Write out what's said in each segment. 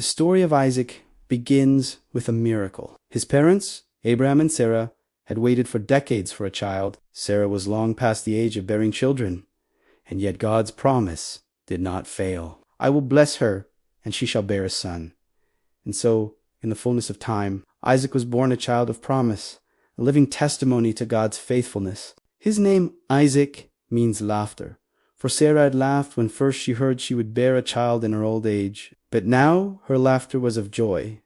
The story of Isaac begins with a miracle. His parents, Abraham and Sarah, had waited for decades for a child. Sarah was long past the age of bearing children, and yet God's promise did not fail. I will bless her, and she shall bear a son. And so, in the fullness of time, Isaac was born a child of promise, a living testimony to God's faithfulness. His name, Isaac, means laughter, for Sarah had laughed when first she heard she would bear a child in her old age. But now her laughter was of joy,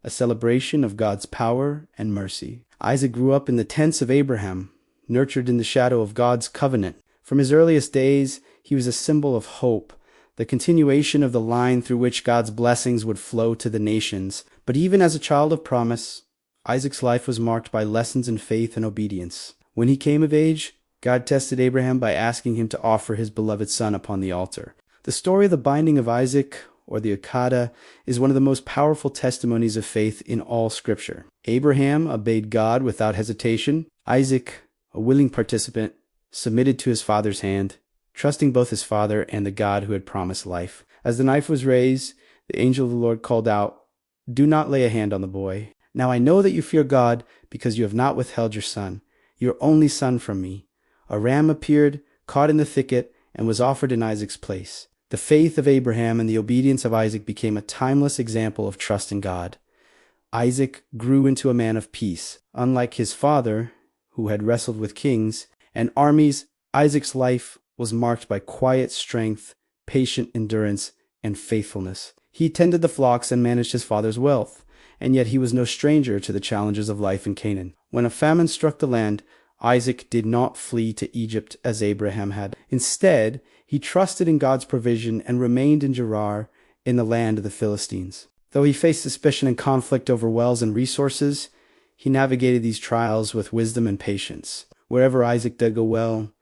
a celebration of God's power and mercy. Isaac grew up in the tents of Abraham, nurtured in the shadow of God's covenant. From his earliest days, he was a symbol of hope, the continuation of the line through which God's blessings would flow to the nations. But even as a child of promise, Isaac's life was marked by lessons in faith and obedience. When he came of age, God tested Abraham by asking him to offer his beloved son upon the altar. The story of the binding of Isaac, or the Akedah, is one of the most powerful testimonies of faith in all Scripture. Abraham obeyed God without hesitation. Isaac, a willing participant, submitted to his father's hand, trusting both his father and the God who had promised life. As the knife was raised, the angel of the Lord called out, "Do not lay a hand on the boy. Now I know that you fear God, because you have not withheld your son, your only son, from me." A ram appeared, caught in the thicket, and was offered in Isaac's place. The faith of Abraham and the obedience of Isaac became a timeless example of trust in God. Isaac grew into a man of peace. Unlike his father, who had wrestled with kings and armies, Isaac's life was marked by quiet strength, patient endurance, and faithfulness. He tended the flocks and managed his father's wealth, and yet he was no stranger to the challenges of life in Canaan. When a famine struck the land, Isaac did not flee to Egypt as Abraham had. Instead, he trusted in God's provision and remained in Gerar, in the land of the Philistines. Though he faced suspicion and conflict over wells and resources, he navigated these trials with wisdom and patience. Wherever Isaac dug a well,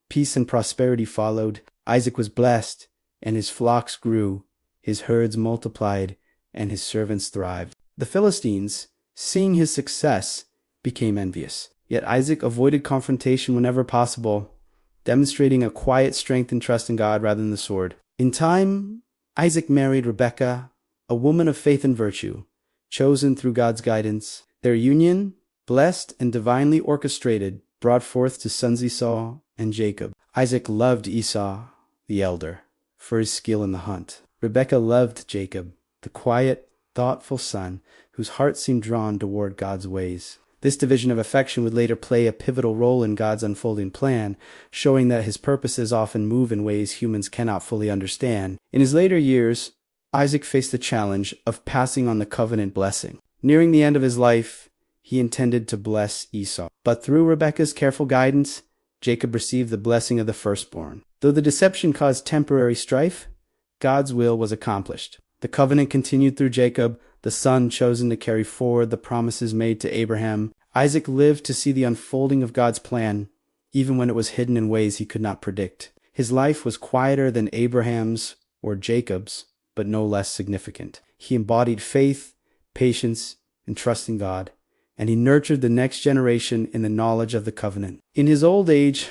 peace and prosperity followed. Isaac was blessed, and his flocks grew, his herds multiplied, and his servants thrived. The Philistines, seeing his success, became envious. Yet Isaac avoided confrontation whenever possible, demonstrating a quiet strength and trust in God rather than the sword. In time, Isaac married Rebekah, a woman of faith and virtue, chosen through God's guidance. Their union, blessed and divinely orchestrated, brought forth two sons, Esau and Jacob. Isaac loved Esau, the elder, for his skill in the hunt. Rebekah loved Jacob, the quiet, thoughtful son whose heart seemed drawn toward God's ways. This division of affection would later play a pivotal role in God's unfolding plan, showing that his purposes often move in ways humans cannot fully understand. In his later years, Isaac faced the challenge of passing on the covenant blessing. Nearing the end of his life, he intended to bless Esau. But through Rebekah's careful guidance, Jacob received the blessing of the firstborn. Though the deception caused temporary strife, God's will was accomplished. The covenant continued through Jacob, the son chosen to carry forward the promises made to Abraham. Isaac lived to see the unfolding of God's plan, even when it was hidden in ways he could not predict. His life was quieter than Abraham's or Jacob's, but no less significant. He embodied faith, patience, and trust in God, and he nurtured the next generation in the knowledge of the covenant. In his old age,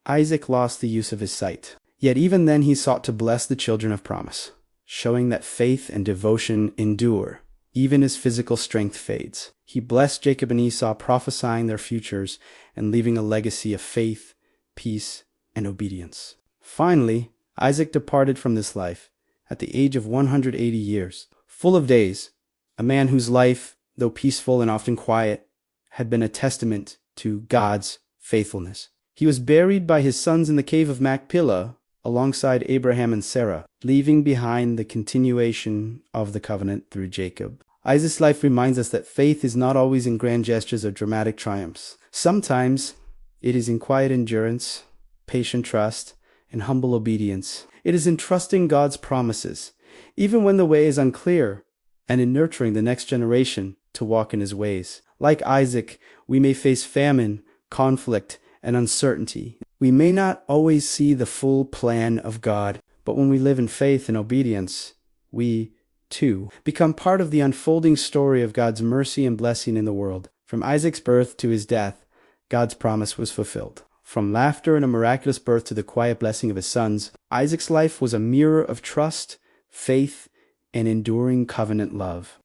Isaac lost the use of his sight. Yet even then he sought to bless the children of promise, showing that faith and devotion endure, even as physical strength fades. He blessed Jacob and Esau, prophesying their futures and leaving a legacy of faith, peace, and obedience. Finally, Isaac departed from this life at the age of 180 years, full of days, a man whose life, though peaceful and often quiet, had been a testament to God's faithfulness. He was buried by his sons in the cave of Machpelah, alongside Abraham and Sarah, leaving behind the continuation of the covenant through Jacob. Isaac's life reminds us that faith is not always in grand gestures or dramatic triumphs. Sometimes it is in quiet endurance, patient trust, and humble obedience. It is in trusting God's promises, even when the way is unclear, and in nurturing the next generation to walk in his ways. Like Isaac, we may face famine, conflict, and uncertainty. We may not always see the full plan of God, but when we live in faith and obedience, we, too, become part of the unfolding story of God's mercy and blessing in the world. From Isaac's birth to his death, God's promise was fulfilled. From laughter and a miraculous birth to the quiet blessing of his sons, Isaac's life was a mirror of trust, faith, and enduring covenant love.